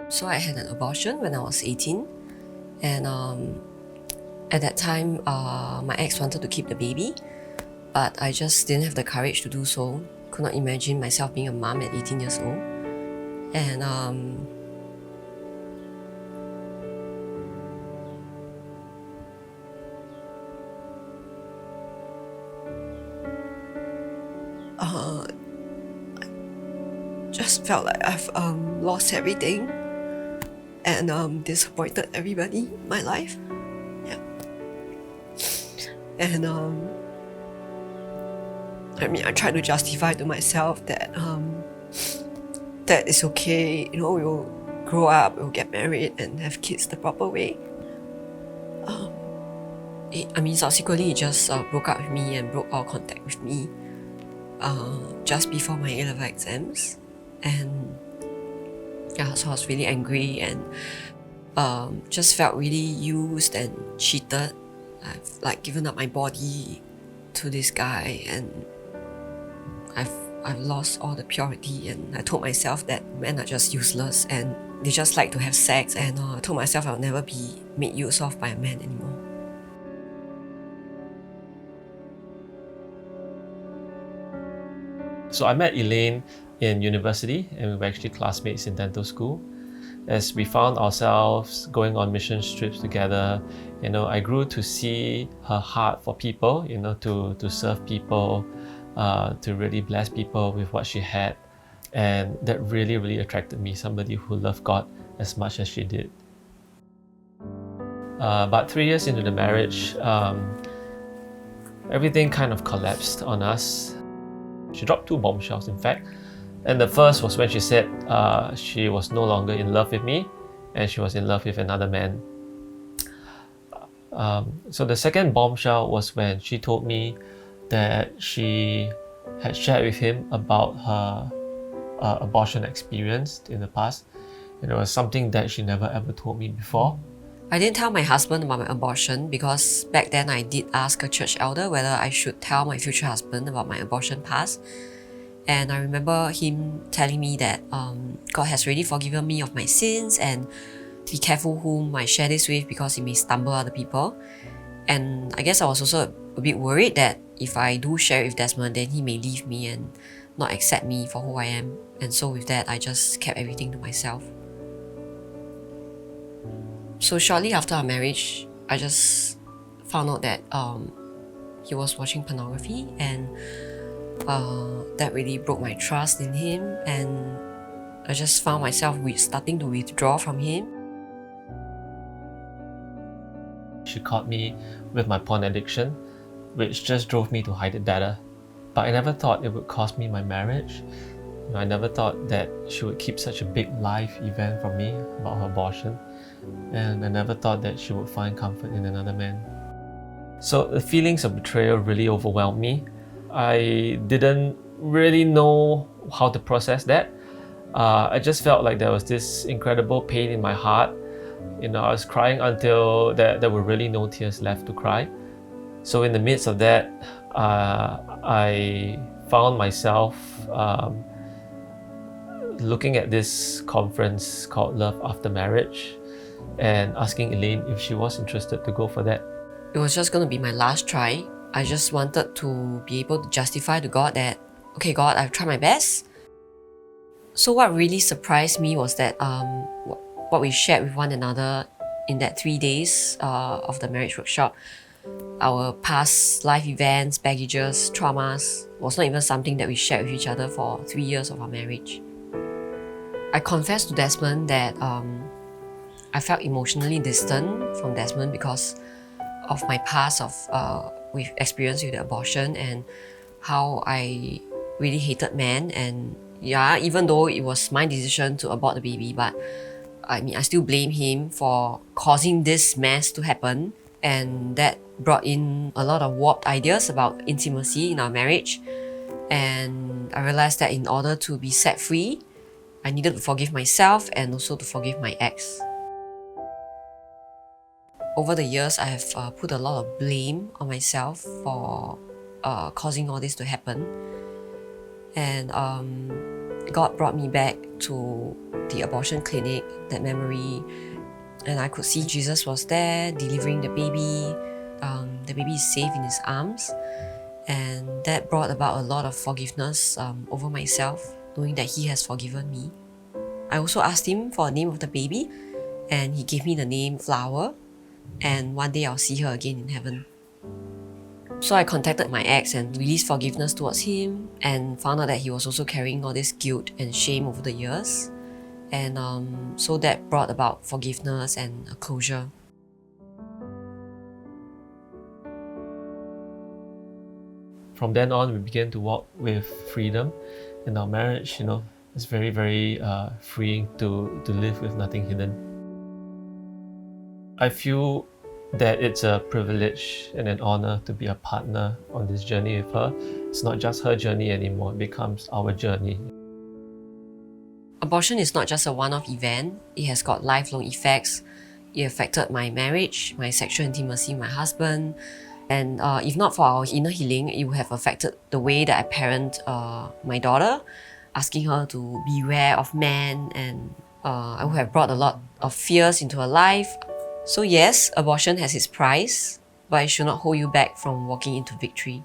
So I had an abortion when I was 18, and at that time, my ex wanted to keep the baby, but I just didn't have the courage to do so. Could not imagine myself being a mom at 18 years old. And just felt like I've lost everything and disappointed everybody in my life. Yeah. And I tried to justify to myself that that it's okay, we'll grow up, we'll get married and have kids the proper way. Subsequently, he just broke up with me and broke all contact with me just before my A-level exams. And yeah, so I was really angry and just felt really used and cheated. I've given up my body to this guy, and I've lost all the purity, and I told myself that men are just useless and they just like to have sex, and I told myself I'll never be made use of by a man anymore. So I met Elaine in university, and we were actually classmates in dental school. As we found ourselves going on mission trips together, I grew to see her heart for people, to serve people, to really bless people with what she had. And that really, really attracted me, somebody who loved God as much as she did. About 3 years into the marriage, everything kind of collapsed on us. She dropped 2 bombshells, in fact. And the first was when she said she was no longer in love with me and she was in love with another man. So the second bombshell was when she told me that she had shared with him about her abortion experience in the past. It was something that she never ever told me before. I didn't tell my husband about my abortion because back then I did ask a church elder whether I should tell my future husband about my abortion past. And I remember him telling me that God has already forgiven me of my sins and be careful whom I share this with because it may stumble other people. And I guess I was also a bit worried that if I do share it with Desmond, then he may leave me and not accept me for who I am. And so with that, I just kept everything to myself. So shortly after our marriage, I just found out that he was watching pornography, and that really broke my trust in him, and I just found myself starting to withdraw from him. She caught me with my porn addiction, which just drove me to hide it better. But I never thought it would cost me my marriage. I never thought that she would keep such a big life event from me about her abortion. And I never thought that she would find comfort in another man. So the feelings of betrayal really overwhelmed me. I didn't really know how to process that. I just felt like there was this incredible pain in my heart. I was crying until there were really no tears left to cry. So in the midst of that, I found myself looking at this conference called Love After Marriage and asking Elaine if she was interested to go for that. It was just going to be my last try. I just wanted to be able to justify to God that, okay, God, I've tried my best. So what really surprised me was that what we shared with one another in that 3 days of the marriage workshop, our past life events, baggages, traumas, was not even something that we shared with each other for 3 years of our marriage. I confessed to Desmond that I felt emotionally distant from Desmond because of my past with experience with the abortion and how I really hated men. And yeah, even though it was my decision to abort the baby, but I still blame him for causing this mess to happen, and that brought in a lot of warped ideas about intimacy in our marriage. And I realized that in order to be set free, I needed to forgive myself and also to forgive my ex. Over the years, I have put a lot of blame on myself for causing all this to happen. And God brought me back to the abortion clinic, that memory, and I could see Jesus was there delivering the baby. The baby is safe in his arms, and that brought about a lot of forgiveness over myself, knowing that he has forgiven me. I also asked him for a name of the baby, and he gave me the name Flower, and one day I'll see her again in heaven. So I contacted my ex and released forgiveness towards him, and found out that he was also carrying all this guilt and shame over the years. And so that brought about forgiveness and a closure. From then on, we began to walk with freedom. In our marriage, it's very, very freeing to live with nothing hidden. I feel that it's a privilege and an honor to be a partner on this journey with her. It's not just her journey anymore, it becomes our journey. Abortion is not just a one-off event, it has got lifelong effects. It affected my marriage, my sexual intimacy with my husband, and if not for our inner healing, it would have affected the way that I parent my daughter, asking her to beware of men, and I would have brought a lot of fears into her life. So yes, abortion has its price, but it should not hold you back from walking into victory.